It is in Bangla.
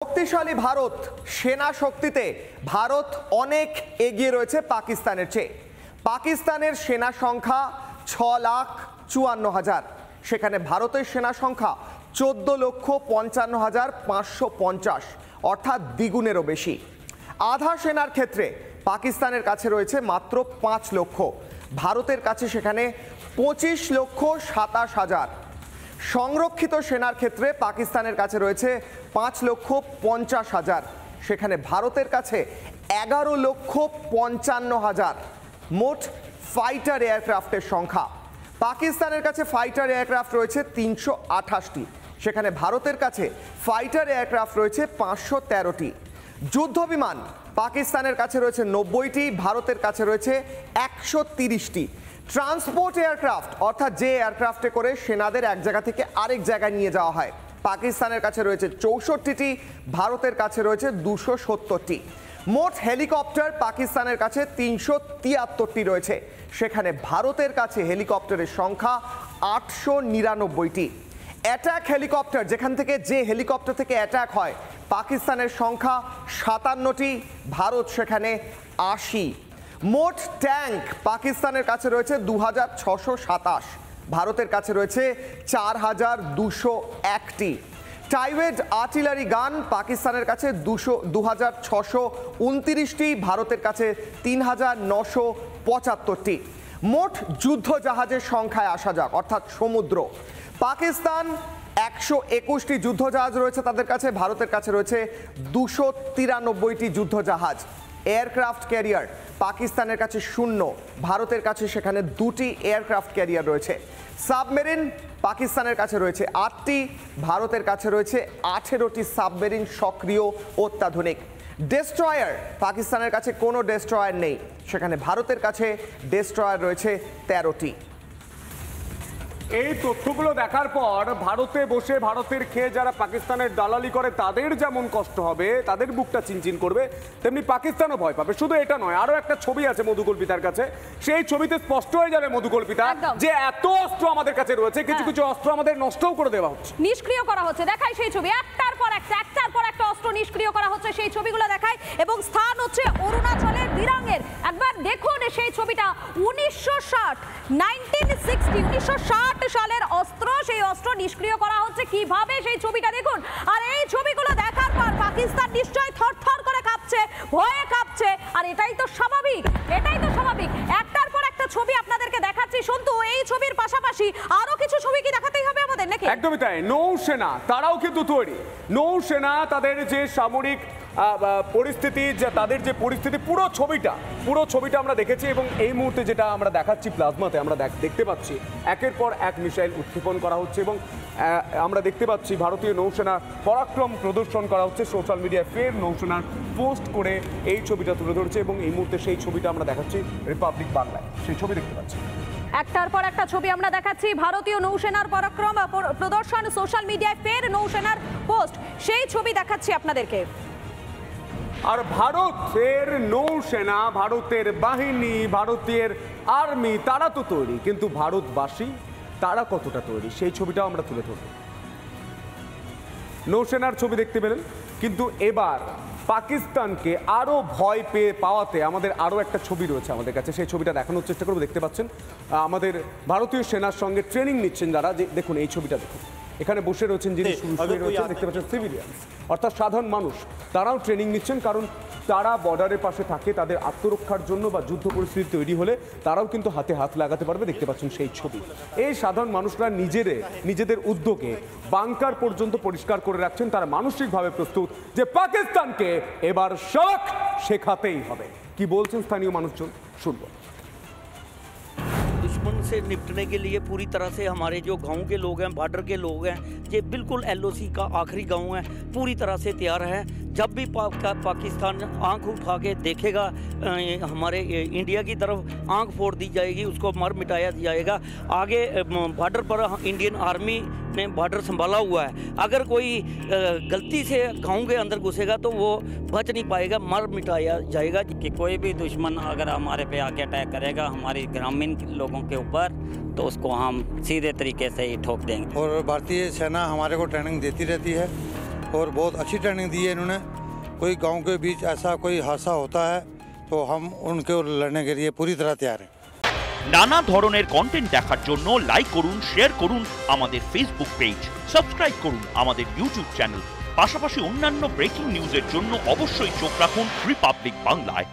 শক্তিশালী ভারত সেনা শক্তিতে ভারত অনেক এগিয়ে রয়েছে পাকিস্তানের চেয়ে। পাকিস্তানের সেনা সংখ্যা 6,54,000, সেখানে ভারতের সেনা সংখ্যা 14,55,550, অর্থাৎ দ্বিগুণেরও বেশি। আধা সেনার ক্ষেত্রে পাকিস্তানের কাছে রয়েছে মাত্র 5 লক্ষ, ভারতের কাছে সেখানে 25,27,000। সংরক্ষিত সেনার ক্ষেত্রে পাকিস্তানের কাছে রয়েছে 5,50,000, সেখানে ভারতের কাছে 11,55,000। মোট ফাইটার এয়ারক্রাফটের সংখ্যা, পাকিস্তানের কাছে ফাইটার এয়ারক্রাফট রয়েছে 328টি, সেখানে ভারতের কাছে ফাইটার এয়ারক্রাফট রয়েছে 513টি। যুদ্ধ বিমান পাকিস্তানের কাছে রয়েছে 90টি, ভারতের কাছে রয়েছে 130টি। ট্রান্সপোর্ট এয়ারক্রাফট, অর্থাৎ যে এয়ারক্রাফটে করে সেনাদের এক জায়গা থেকে আরেক জায়গায় নিয়ে যাওয়া হয়, পাকিস্তানের কাছে রয়েছে 64টি, ভারতের কাছে রয়েছে 270টি। মোট হেলিকপ্টার পাকিস্তানের কাছে 373টি রয়েছে, সেখানে ভারতের কাছে হেলিকপ্টারের সংখ্যা 899টি। অ্যাটাক হেলিকপ্টার, যেখান থেকে যে হেলিকপ্টার থেকে অ্যাটাক হয়, পাকিস্তানের সংখ্যা 57টি, ভারত সেখানে 80। মোট ট্যাঙ্ক পাকিস্তানের কাছে রয়েছে 2627, ভারতের কাছে রয়েছে 4201টি। টাইওয়েড আর্টিলারি গান পাকিস্তানের কাছে 2629টি, ভারতের কাছে 3975টি। মোট যুদ্ধ জাহাজের সংখ্যায় আসা যাক, অর্থাৎ সমুদ্র, পাকিস্তান 121টি যুদ্ধ জাহাজ রয়েছে তাদের কাছে, ভারতের কাছে রয়েছে 293টি যুদ্ধ জাহাজ। এয়ারক্রাফট ক্যারিয়ার পাকিস্তানের কাছে 0, ভারতের কাছে সেখানে 2টি এয়ারক্রাফট ক্যারিয়ার রয়েছে। সাবমেরিন পাকিস্তানের কাছে রয়েছে 8টি, ভারতের কাছে রয়েছে 18টি সাবমেরিন সক্রিয় অত্যাধুনিক। ডেস্ট্রয়ার পাকিস্তানের কাছে কোনো ডেস্ট্রয়ার নেই, সেখানে ভারতের কাছে ডেস্ট্রয়ার রয়েছে 13টি। এই তথ্যগুলো দেখার পর ভারতে বসে ভারতের খেয়ে যারা পাকিস্তানের দালালি করে তাদের যেমন কষ্ট হবে, তাদের বুকটা চিনচিন করবে, তেমনি পাকিস্তানও ভয় পাবে। শুধু এটা নয়, আরো একটা ছবি আছে মধুকল্পিতার কাছে, সেই ছবিতে স্পষ্ট হয়ে যাবে মধুকল্পিতা যে এত অস্ত্র আমাদের কাছে রয়েছে, কিছু কিছু অস্ত্র আমাদের নষ্টও করে দেওয়া হচ্ছে, নিষ্ক্রিয় করা হচ্ছে। দেখাই সেই ছবি, একটার পর একটা অস্ত্র নিষ্ক্রিয় করা হচ্ছে, সেই ছবিগুলো দেখাই। এবং স্থান হচ্ছে অরুণাচলের দিরাঙের। একবার দেখুন সেই ছবিটা, 1960 সালের অস্ত্র, সেই অস্ত্র নিষ্ক্রিয় করা হচ্ছে কিভাবে, সেই ছবিটা দেখুন। আর এই ছবিগুলো দেখার পর পাকিস্তান নিশ্চয়ই থরথর করে কাঁপছে, ভয়ে কাঁপছে। আর এটাই তো স্বাভাবিক। একটার পর একটা ছবি আপনাদেরকে দেখাচ্ছি। শুনতো এই ছবির পাশাপাশি আরো কিছু ছবি কি দেখাতেই হবে আমাদের নাকি? একদমই তাই। নৌসেনা তারাও কিন্তু তৈরি, নৌসেনা তাদের যে সামরিক পরিস্থিতি, তাদের যে পরিস্থিতি, পুরো ছবিটা আমরা দেখেছি। এবং এই মুহূর্তে যেটা আমরা দেখাচ্ছি প্লাজমাতে, আমরা দেখতে পাচ্ছি একের পর এক মিসাইল উৎক্ষেপণ করা হচ্ছে এবং আমরা দেখতে পাচ্ছি ভারতীয় নৌসেনার পরাক্রম প্রদর্শন করা হচ্ছে। সোশ্যাল মিডিয়ায় ফের নৌসেনার পোস্ট করে এই ছবিটা তুলে ধরেছে এবং এই মুহূর্তে সেই ছবিটা আমরা দেখাচ্ছি রিপাবলিক বাংলায়, সেই ছবি দেখতে পাচ্ছি। একটার পর একটা ছবি আমরা দেখাচ্ছি, ভারতীয় নৌসেনার পরাক্রম প্রদর্শন, সোশ্যাল মিডিয়ায় ফের নৌসেনার পোস্ট, সেই ছবি দেখাচ্ছি আপনাদেরকে। আর ভারতের নৌসেনা, ভারতের বাহিনী, ভারতের আর্মি তারা তো তৈরি, কিন্তু ভারতবাসী তারা কতটা তৈরি সেই ছবিটাও আমরা তুলে ধরব। নৌসেনার ছবি দেখতে পেলেন, কিন্তু এবার পাকিস্তানকে আরো ভয় পাওয়াতে আমাদের আরো একটা ছবি রয়েছে আমাদের কাছে, সেই ছবিটা দেখানোর চেষ্টা করবো। দেখতে পাচ্ছেন আমাদের ভারতীয় সেনার সঙ্গে ট্রেনিং নিচ্ছেন যারা, দেখুন এই ছবিটা দেখুন, এখানে বসে রয়েছেন যিনি দেখতে পাচ্ছেন সিভিলিয়ান, অর্থাৎ সাধারণ মানুষ, তারাও ট্রেনিং নিচ্ছেন, কারণ তারা বর্ডারের পাশে থাকে, তাদের আত্মরক্ষার জন্য বা যুদ্ধ পরিস্থিতি তৈরি হলে তারাও কিন্তু হাতে হাত লাগাতে পারবে। দেখতে পাচ্ছেন সেই ছবি, এই সাধারণ মানুষরা নিজেদের উদ্যোগে বাংকার পর্যন্ত পরিষ্কার করে রাখছেন, তারা মানসিকভাবে প্রস্তুত যে পাকিস্তানকে এবার শক শেখাতেই হবে। কি বলছেন স্থানীয় মানুষজন, শুনবো। दुश्मन से निपटने के लिए पूरी तरह से हमारे जो गांव के लोग हैं, बॉर्डर के लोग हैं, ये बिल्कुल LOC का आखिरी गांव है, पूरी तरह से तैयार है। जब भी पाकिस्तान आंख उठा के देखेगा हमारे इंडिया की तरफ, आंख फोड़ दी जाएगी, उसको मर मिटाया जाएगा। आगे बॉर्डर पर इंडियन आर्मी ने बॉर्डर संभाला हुआ है, अगर कोई गलती से गांव के अंदर घुसेगा तो वो बच नहीं पाएगा, मर मिटाया जाएगा। कि कोई भी दुश्मन अगर हमारे पे आके अटैक करेगा हमारी ग्रामीण लोगों के ऊपर, तो उसको हम सीधे तरीके से ही ठोक देंगे। और भारतीय सेना हमारे को ट्रेनिंग देती रहती है और बहुत अच्छी ट्रेनिंग दी है इन्होंने। कोई गांव के बीच ऐसा कोई हादसा होता है तो हम उनके लड़ने के लिए पूरी तरह तैयार हैं। নানা ধরনের কন্টেন্ট দেখার জন্য লাইক করুন, শেয়ার করুন আমাদের ফেসবুক পেজ, সাবস্ক্রাইব করুন আমাদের ইউটিউব চ্যানেল। পাশাপাশি অন্যান্য ব্রেকিং নিউজের জন্য অবশ্যই চোখ রাখুন রিপাবলিক বাংলায়।